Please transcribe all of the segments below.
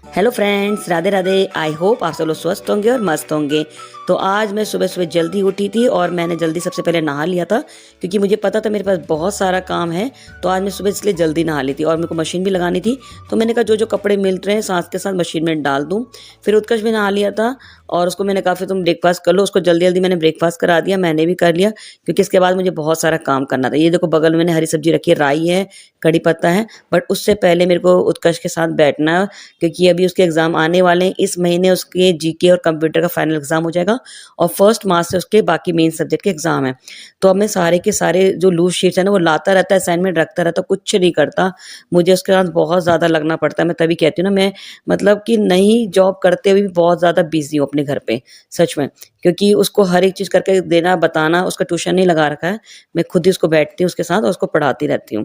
Hello friends, Radhe Radhe. I hope आप सब लोग स्वस्थ होंगे और मस्त होंगे। तो आज मैं सुबह सुबह जल्दी उठी थी और मैंने जल्दी सबसे पहले नहा लिया था, क्योंकि मुझे पता था मेरे पास बहुत सारा काम है। तो आज मैं सुबह इसलिए जल्दी नहा ली थी और मेरे को मशीन भी लगानी थी। तो मैंने कहा जो जो कपड़े मिल रहे हैं साथ के साथ मशीन में डाल दूँ। फिर उत्कर्ष भी नहा लिया था और उसको मैंने कहा फिर तुम ब्रेकफास्ट कर लो। उसको जल्दी जल्दी मैंने ब्रेकफास्ट करा दिया, मैंने भी कर लिया, क्योंकि इसके बाद मुझे बहुत सारा काम करना था। ये देखो बगल में मैंने हरी सब्जी रखी है, राई है, कड़ी पत्ता है। बट उससे पहले मेरे को उत्कर्ष के साथ बैठना, क्योंकि अभी उसके एग्जाम आने वाले हैं। इस महीने उसके जीके और कंप्यूटर का फाइनल एग्जाम हो जाएगा और 1 मार्च से उसके बाकी मेन सब्जेक्ट के एग्जाम है। तो अब मैं सारे के सारे जो लूज शीट्स है ना वो लाता रहता है, असाइनमेंट रखता रहता, कुछ नहीं करता। मुझे उसके साथ बहुत ज़्यादा लगना पड़ता है। मैं तभी कहती हूँ ना, मैं मतलब कि नई जॉब करते हुए भी बहुत ज़्यादा बिजी हूँ अपने घर पे, सच में। क्योंकि उसको हर एक चीज़ करके देना, बताना। उसका ट्यूशन नहीं लगा रखा है, मैं खुद ही उसको बैठती हूँ उसके साथ और उसको पढ़ाती रहती हूँ।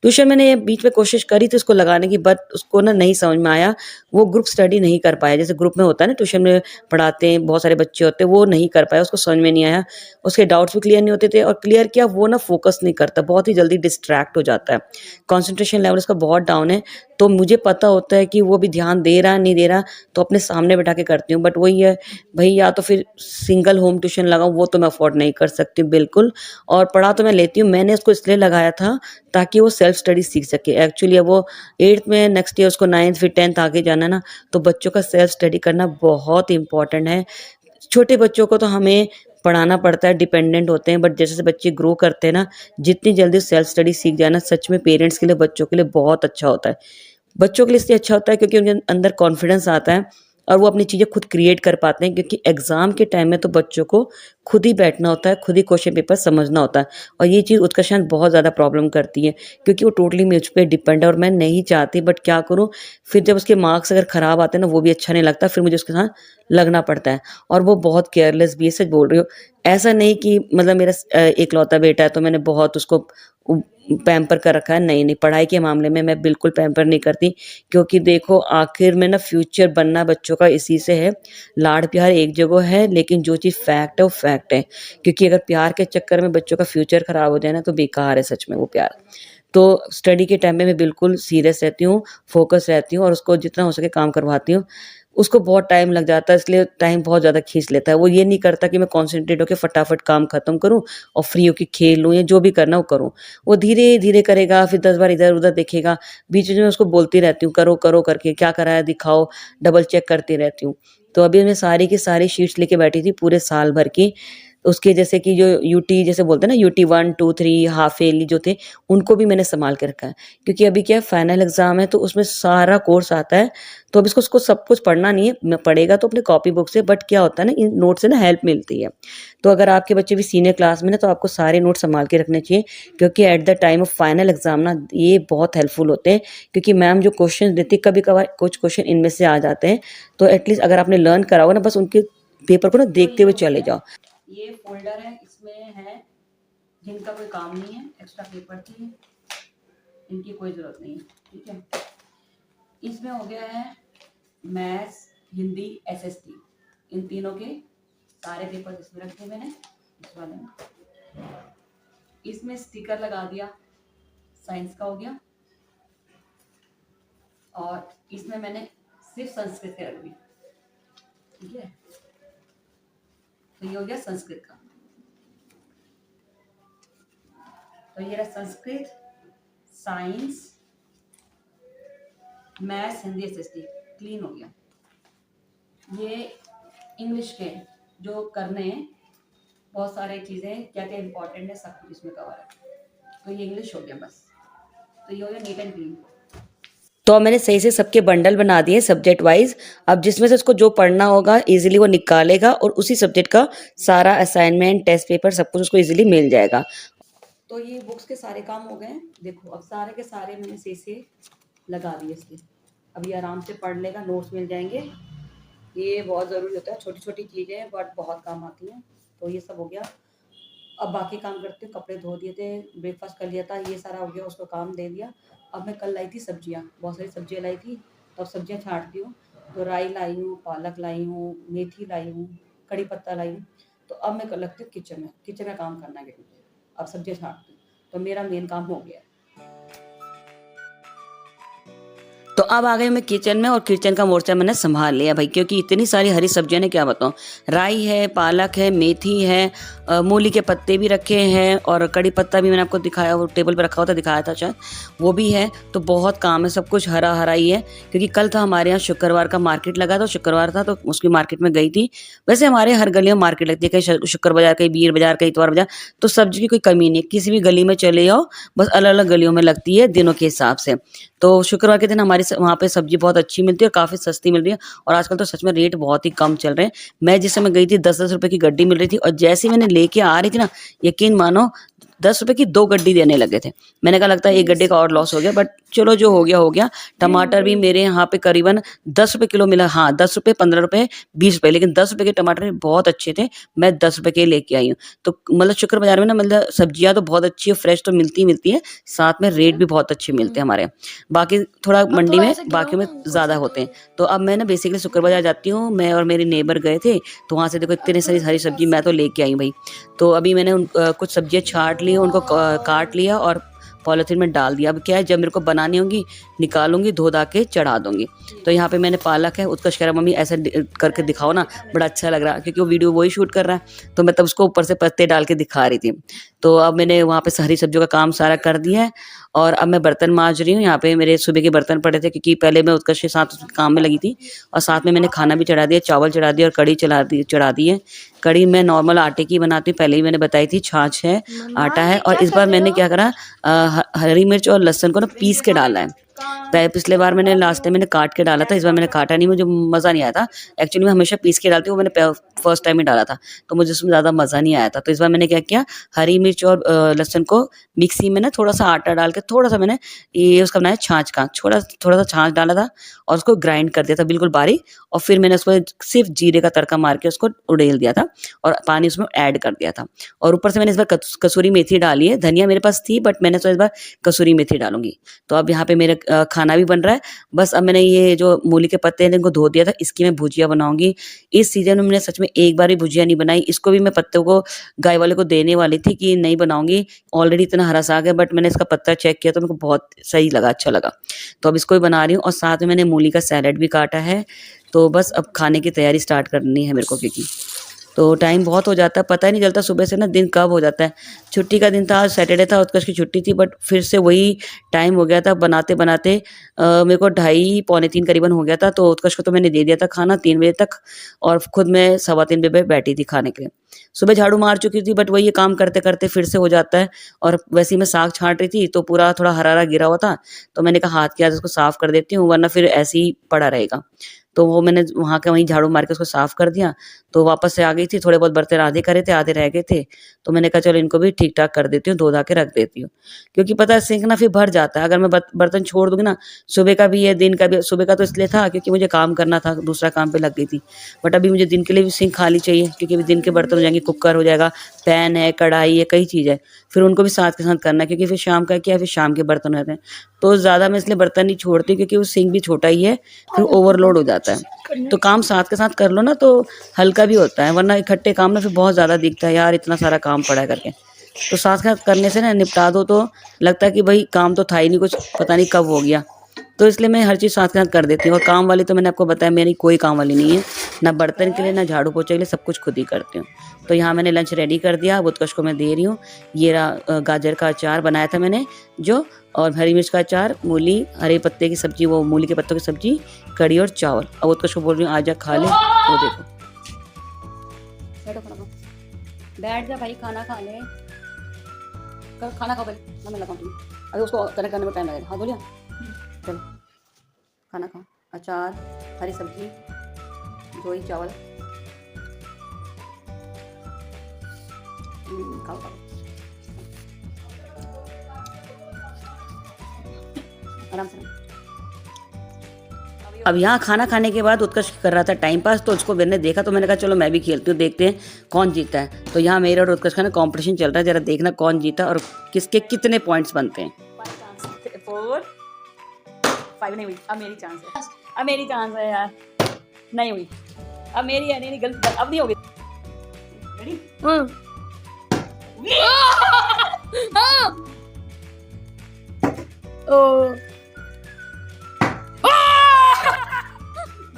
ट्यूशन मैंने बीच में कोशिश करी थी उसको लगाने की, बट उसको ना नहीं समझ में आया। वो ग्रुप स्टडी नहीं कर पाया, जैसे ग्रुप में होता है ना, ट्यूशन में पढ़ाते हैं, बहुत सारे बच्चे होते हैं, वो नहीं कर पाया, उसको समझ में नहीं आया। उसके डाउट्स भी क्लियर नहीं होते थे, और क्लियर किया वो ना फोकस नहीं करता, बहुत ही जल्दी डिस्ट्रैक्ट हो जाता है। कंसंट्रेशन लेवल उसका बहुत डाउन है। तो मुझे पता होता है कि वो भी ध्यान दे रहा है नहीं दे रहा, तो अपने सामने बैठा के करती हूँ। बट वही है भाई, या तो फिर सिंगल होम ट्यूशन लगाऊं, वो तो मैं अफोर्ड नहीं कर सकती हूँ बिल्कुल। और पढ़ा तो मैं लेती हूँ, मैंने उसको इसलिए लगाया था ताकि वो सेल्फ स्टडी सीख सके। एक्चुअली अब वो 8th में, नेक्स्ट ईयर उसको 9th फिर 10th आगे जाना है ना। तो बच्चों का सेल्फ स्टडी करना बहुत इंपॉर्टेंट है। छोटे बच्चों को तो हमें पढ़ाना पड़ता है, डिपेंडेंट होते हैं, बट जैसे जैसे बच्चे ग्रो करते हैं ना, जितनी जल्दी सेल्फ स्टडी सीख जाए ना, सच में पेरेंट्स के लिए, बच्चों के लिए बहुत अच्छा होता है। बच्चों के लिए इसलिए अच्छा होता है क्योंकि उनके अंदर कॉन्फिडेंस आता है और वो अपनी चीज़ें खुद क्रिएट कर पाते हैं, क्योंकि एग्जाम के टाइम में तो बच्चों को खुद ही बैठना होता है, खुद ही क्वेश्चन पेपर समझना होता है। और ये चीज़ उत्कर्ष के साथ बहुत ज़्यादा प्रॉब्लम करती है, क्योंकि वो टोटली मुझ पे डिपेंड है और मैं नहीं चाहती, बट क्या करूँ। फिर जब उसके मार्क्स अगर खराब आते हैं ना, वो भी अच्छा नहीं लगता, फिर मुझे उसके साथ लगना पड़ता है। और वो बहुत केयरलेस भी है, सच बोल रही हूँ। ऐसा नहीं कि मतलब मेरा इकलौता बेटा है तो मैंने बहुत उसको पैम्पर कर रखा है, नहीं नहीं, पढ़ाई के मामले में मैं बिल्कुल पैम्पर नहीं करती। क्योंकि देखो आखिर में ना फ्यूचर बनना बच्चों का इसी से है। लाड़ प्यार एक जगह है, लेकिन जो चीज़ फैक्ट है वो फैक्ट है। क्योंकि अगर प्यार के चक्कर में बच्चों का फ्यूचर खराब हो जाए ना, तो बेकार है सच में वो प्यार। तो स्टडी के टाइम में मैं बिल्कुल सीरियस रहती हूँ, फोकस रहती हूँ और उसको जितना हो सके काम करवाती हूँ। उसको बहुत टाइम लग जाता है, इसलिए टाइम बहुत ज़्यादा खींच लेता है। वो ये नहीं करता कि मैं कॉन्सन्ट्रेट होकर फटाफट काम खत्म करूँ और फ्री होके खेल लूँ या जो भी करना हो करूँ। वो धीरे-धीरे करेगा, फिर 10 बार इधर-उधर देखेगा। बीच में मैं उसको बोलती रहती हूँ, करो, करो करके, क्या करा है दिखाओ, डबल चेक करती रहती हूँ। तो अभी मैं सारी की सारी शीट्स लेके बैठी थी पूरे साल भर की। उसके जैसे कि जो यूटी जैसे बोलते हैं ना, यूटी 1, 2, 3 हाफ ईयरली जो थे, उनको भी मैंने सँभाल के रखा है। क्योंकि अभी क्या है, फाइनल एग्ज़ाम है तो उसमें सारा कोर्स आता है। तो अब इसको उसको सब कुछ पढ़ना नहीं है, म पढ़ेगा तो अपनी कॉपी बुक से, बट क्या होता है ना, इन नोट से ना हेल्प मिलती है। तो अगर आपके बच्चे भी सीनियर क्लास में ना, तो आपको सारे नोट सँभाल के रखने चाहिए, क्योंकि at the time of final exam ना ये बहुत हेल्पफुल होते हैं। क्योंकि मैम जो क्वेश्चन देती है, कभी-कभार कुछ क्वेश्चन इनमें से आ जाते हैं। तो एटलीस्ट अगर आपने लर्न करा होगा ना, बस उनके पेपर को ना देखते हुए चले जाओ। ये फ़ोल्डर है, इसमें है जिनका कोई काम नहीं है, एक्स्ट्रा पेपर की इनकी कोई ज़रूरत नहीं है, ठीक है। इसमें हो गया है मैथ्स, हिंदी, एसएसटी, इन तीनों के सारे पेपर इसमें रखे मैंने, इस वाले में। इसमें स्टिकर लगा दिया, साइंस का हो गया। और इसमें मैंने सिर्फ संस्कृत के रख दी, ठीक है। तो ये हो गया संस्कृत का। तो ये रहा Sanskrit, science, maths, Hindi, SST, clean हो गया। ये इंग्लिश के जो करने हैं, बहुत सारे चीज़ें क्या क्या इंपॉर्टेंट है, सब कुछ इसमें कवर है। तो ये इंग्लिश हो गया बस। तो ये हो गया नीट एंड क्लीन। तो अब मैंने सही से सबके बंडल बना दिए सब्जेक्ट वाइज। अब जिसमें से उसको जो पढ़ना होगा इजीली वो निकालेगा और उसी सब्जेक्ट का सारा असाइनमेंट, टेस्ट पेपर, सब कुछ उसको इजीली मिल जाएगा। तो ये बुक्स के सारे काम हो गए। देखो अब सारे के सारे मैंने सही से लगा दिए इसके। अब ये आराम से पढ़ लेगा, नोट्स मिल जाएंगे। ये बहुत ज़रूरी होता है, छोटी छोटी चीज़ें बट बहुत काम आती हैं। तो ये सब हो गया। अब बाकी काम करती हूँ। कपड़े धो दिए थे, ब्रेकफास्ट कर लिया था, ये सारा हो गया, उसको काम दे दिया। अब मैं कल लाई थी सब्जियाँ, बहुत सारी सब्जियाँ लाई थी, तो अब सब्जियाँ छाँटती हूँ। तो राई लाई हूँ, पालक लाई हूँ, मेथी लाई हूँ, कड़ी पत्ता लाई हूँ। तो अब मैं लगती हूँ किचन में काम करना है मुझे। अब सब्जियाँ छाँटती हूँ, तो मेरा मेन काम हो गया। तो अब आ गई मैं किचन में और किचन का मोर्चा मैंने संभाल लिया भाई, क्योंकि इतनी सारी हरी सब्जियां ने क्या बताऊं। राई है, पालक है, मेथी है, मूली के पत्ते भी रखे हैं और कड़ी पत्ता भी मैंने आपको दिखाया, वो टेबल पर रखा हुआ था, दिखाया था शायद, वो भी है। तो बहुत काम है, सब कुछ हरा हरा ही है, क्योंकि कल था हमारे यहाँ शुक्रवार का मार्केट लगा था, शुक्रवार था तो उसकी मार्केट में गई थी। वैसे हमारे हर गली में मार्केट लगती है, कहीं शुक्र बाजार, कहीं बीर बाजार, कहीं इतवार बाजार, तो सब्जी की कोई कमी नहीं है, किसी भी गली में चले जाओ, बस अलग अलग गलियों में लगती है दिनों के हिसाब से। तो शुक्रवार के दिन हमारी वहाँ पे सब्जी बहुत अच्छी मिलती है और काफ़ी सस्ती मिल रही है, और आजकल तो सच में रेट बहुत ही कम चल रहे हैं। मैं जिस समय गई थी 10-10 रुपए की गड्डी मिल रही थी, और जैसे ही मैंने लेके आ रही थी ना, यकीन मानो 10 रुपए की 2 गड्डी देने लगे थे। मैंने कहा लगता है एक गड्ढे का और लॉस हो गया, बट चलो जो हो गया हो गया। टमाटर भी मेरे यहाँ पे करीबन 10 रुपए किलो मिला, हाँ 10 रुपए, 15 रुपए, 20 रुपए, लेकिन 10 रुपए के टमाटर बहुत अच्छे थे, मैं 10 रुपए के लेके आई हूँ। तो मतलब शुक्र बाजार में ना, मतलब सब्जियाँ तो बहुत अच्छी है, फ्रेश तो मिलती ही मिलती है, साथ में रेट भी बहुत अच्छे मिलते हैं हमारे। बाकी थोड़ा मंडी में बाकी में ज़्यादा होते हैं। तो अब मैं ना बेसिकली शुक्र बाजार जाती हूँ, मैं और मेरे नेबर गए थे, तो वहाँ से देखो इतनी सारी हरी सब्जी मैं तो लेके आई भाई। तो अभी मैंने कुछ सब्जियाँ छांट ली, उनको काट लिया और पॉलिथीन में डाल दिया। अब क्या है, जब मेरे को बनानी होंगी निकालूंगी, धो धा के चढ़ा दूंगी। तो यहाँ पे मैंने पालक है, उत्कर्ष कह रहा मम्मी ऐसे करके दिखाओ ना, बड़ा अच्छा लग रहा है, क्योंकि वो वीडियो वही शूट कर रहा है, तो मैं तब उसको ऊपर से पत्ते डाल के दिखा रही थी। तो अब मैंने वहाँ पे हरी सब्जियों का काम सारा कर दिया है, और अब मैं बर्तन मांज रही हूँ। यहाँ पे मेरे सुबह के बर्तन पड़े थे, क्योंकि पहले मैं उत्कर्ष के साथ काम में लगी थी, और साथ में मैंने खाना भी चढ़ा दिया, चावल चढ़ा दिया और कड़ी चढ़ा दी है। कड़ी मैं नॉर्मल आटे की बनाती हूँ, पहले ही मैंने बताई थी, छाछ है, आटा है, और इस बार मैंने क्या करा, हरी मिर्च और लहसुन को ना पीस के डाला है। पिछले बार मैंने लास्ट टाइम मैंने काट के डाला था, इस बार मैंने काटा नहीं, मुझे मज़ा नहीं आया था। एक्चुअली मैं हमेशा पीस के डालती हूँ, मैंने फर्स्ट टाइम ही डाला था, तो मुझे उसमें ज़्यादा मज़ा नहीं आया था। तो इस बार मैंने क्या किया, हरी मिर्च और लहसुन को मिक्सी में ना थोड़ा सा आटा डाल के, थोड़ा सा मैंने ये उसका बनाया छाछ का, थोड़ा सा छाछ डाला था और उसको ग्राइंड कर दिया था बिल्कुल बारीक, और फिर मैंने उसको सिर्फ जीरे का तड़का मार के उसको उड़ेल दिया था और पानी उसमें ऐड कर दिया था। और ऊपर से मैंने इस बार कसूरी मेथी डाली है, धनिया मेरे पास थी बट मैंने तो इस बार कसूरी मेथी डालूंगी। तो अब यहाँ पे मेरे खाना भी बन रहा है। बस अब मैंने ये जो मूली के पत्ते हैं इनको धो दिया था, इसकी मैं भुजिया बनाऊंगी। इस सीजन में मैंने सच में एक बार भी भुजिया नहीं बनाई, इसको भी मैं पत्तों को गाय वाले को देने वाली थी कि नहीं बनाऊंगी, ऑलरेडी इतना हरा साग है, बट मैंने इसका पत्ता चेक किया तो मेरे को बहुत सही लगा, अच्छा लगा, तो अब इसको भी बना रही हूँ। और साथ में मैंने मूली का सैलेड भी काटा है। तो बस अब खाने की तैयारी स्टार्ट करनी है मेरे को, क्योंकि तो टाइम बहुत हो जाता है, पता ही नहीं चलता सुबह से ना दिन कब हो जाता है। छुट्टी का दिन था, आज सैटरडे था, उत्कर्ष की छुट्टी थी, बट फिर से वही टाइम हो गया था। बनाते बनाते मेरे को 2:30 पौने 3 करीबन हो गया था। तो उत्कर्ष को तो मैंने दे दिया था खाना 3 बजे तक, और खुद मैं 3:15 बजे बैठी थी खाने के लिए। सुबह झाड़ू मार चुकी थी, बट वही ये काम करते करते फिर से हो जाता है। और वैसे ही मैं साग छांट रही थी तो पूरा थोड़ा हरा हरा गिरा हुआ था, तो मैंने कहा हाथ के हाथ इसको साफ कर देती हूँ, वरना फिर ऐसे ही पड़ा रहेगा। तो वो मैंने वहाँ के वहीं झाड़ू मार के उसको साफ कर दिया। तो वापस से आ गई थी, थोड़े बहुत बर्तन आधे करे थे, आधे रह गए थे, तो मैंने कहा चलो इनको भी ठीक ठाक कर देती हूँ, धो धा के रख देती हूँ। क्योंकि पता है सिंक ना फिर भर जाता है, अगर मैं बर्तन छोड़ दूंगी ना, सुबह का भी है दिन का भी। सुबह का तो इसलिए था क्योंकि मुझे काम करना था, दूसरा काम पे लग गई थी, बट अभी मुझे दिन के लिए भी सिंक खाली चाहिए, क्योंकि अभी दिन के बर्तन हो जाएंगे, कुकर हो जाएगा, पैन है, कढ़ाई है, कई चीज़ है, फिर उनको भी साथ के साथ करना है, क्योंकि फिर शाम का क्या है, फिर शाम के बर्तन रहते हैं। तो ज़्यादा मैं इसलिए बर्तन नहीं छोड़ती, क्योंकि वो सिंक भी छोटा ही है, फिर ओवरलोड हो जाता है। तो काम साथ के साथ कर लो ना तो हल्का भी होता है, वरना इकट्ठे काम ना फिर बहुत ज़्यादा दिखता है, यार इतना सारा काम पड़ा है करके। तो साथ साथ करने से ना निपटा दो तो लगता है कि भाई काम तो था ही नहीं, कुछ पता नहीं कब हो गया। तो इसलिए मैं हर चीज़ साथ के साथ कर देती हूँ। और काम वाली तो मैंने आपको बताया मेरी कोई काम वाली नहीं है, ना बर्तन के लिए ना झाड़ू पोछे के लिए, सब कुछ खुद ही करती हूँ। तो यहाँ मैंने लंच रेडी कर दिया, उत्कर्ष को मैं दे रही हूँ। ये गाजर का अचार बनाया था मैंने जो, और हरी मिर्च का अचार, मूली, हरे पत्ते की सब्जी, वो मूली के पत्तों की सब्जी, कड़ी और चावल। अब उत्कर्ष को बोल रही हूँ आजा खा ले। वो देखो बैठ जा भाई, खाना खा ले, खाना खाओ भाई, मैं लगाऊँ तुम्हें, अभी उसको कनेक्ट करने में टाइम लगेगा। हाँ बोलिए, चलो खाना खाओ, अचार, हरी सब्जी, जोई चावल, खाओ खाओ आराम से। अब यहाँ खाना खाने के बाद उत्कर्ष कर रहा था टाइम पास, तो उसको मैंने देखा तो मैंने कहा चलो मैं भी खेलती हूँ, देखते हैं कौन जीता है। तो यहाँ मेरे और उत्कर्ष का ना कॉम्पिटिशन चल रहा है, जरा देखना कौन जीता और किसके कितने पॉइंट्स बनते हैं। 4 5 नहीं हुई, अब मेरी चांस है, अब मेरी चांस है यार, नहीं हुई, अब मेरी है, नहीं गलत, अब नहीं होगी। रेडी? ओ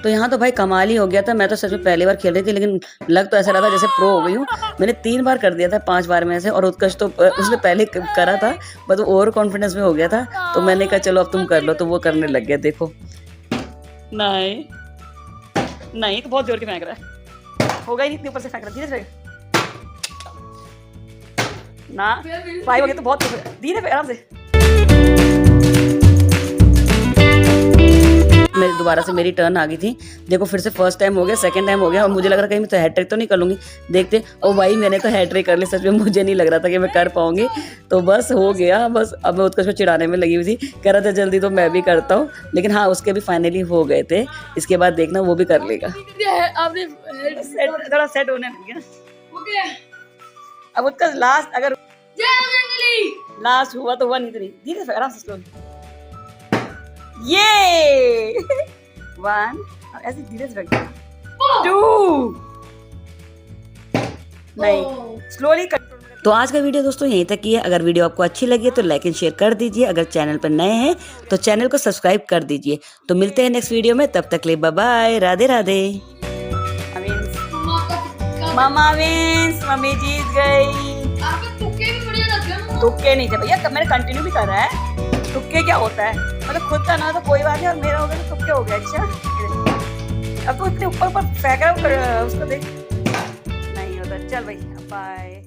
तो यहाँ तो भाई कमाल ही हो गया था। मैं तो सच में पहली बार खेल रही थी, लेकिन लग तो ऐसा रहा था जैसे प्रो हो गई हूँ। मैंने 3 बार कर दिया था 5 बार में से, और उत्कर्ष तो उसने पहले करा था, बस वो ओवर कॉन्फिडेंस में हो गया था। तो मैंने कहा चलो अब तुम कर लो, तो वो करने लग गया। देखो नहीं नहीं, तो बहुत जोर के फेंक रहा है, होगा ही नहीं, इतने ऊपर से फेंक रहा है। धीरे से ना 5 हो गया तो बहुत धीरे से, आराम से। मेरी दोबारा से मेरी टर्न आ गई थी। देखो फिर से फर्स्ट टाइम हो गया, सेकंड टाइम हो गया, और मुझे लग रहा कहीं मैं तो हैट्रिक तो नहीं कर लूंगी। देखते, ओ भाई मैंने तो हैट्रिक कर ली। सच में मुझे नहीं लग रहा था कि मैं कर पाऊंगी। तो बस हो गया। बस अब मैं उत्कर्ष को चिढ़ाने में लगी हुई थी, कह रहा था जल्दी तो मैं भी करता हूँ, लेकिन हाँ उसके भी फाइनली हो गए थे। इसके बाद देखना वो भी कर लेगा। आपने थोड़ा सेट होने लग गया। अब उत्कर्ष लास्ट, अगर लास्ट हुआ तो हुआ, नहीं तो नहीं। धीरे से, आराम से, स्लो। ये 1, ऐसे धीरे से रख, 2 नहीं, स्लोली कंट्रोल। तो आज का वीडियो दोस्तों यहीं तक ही है। अगर वीडियो आपको अच्छी लगी है तो लाइक एंड शेयर कर दीजिए। अगर चैनल पर नए हैं तो चैनल को सब्सक्राइब कर दीजिए। तो मिलते हैं नेक्स्ट वीडियो में, तब तक के लिए बाय बाय, राधे राधे। मामा विंस, मम्मी जीत गई। तुक्के नहीं थे भैया, मैंने कंटिन्यू भी कर रहा है। तुक्के क्या होता है, मतलब खुद का ना तो कोई बात है, और मेरा हो गया तो तुक्के हो गया। अच्छा अब तो इतने ऊपर ऊपर फेंक रहा हूँ, उसको देख, नहीं होता। चल भाई बाय।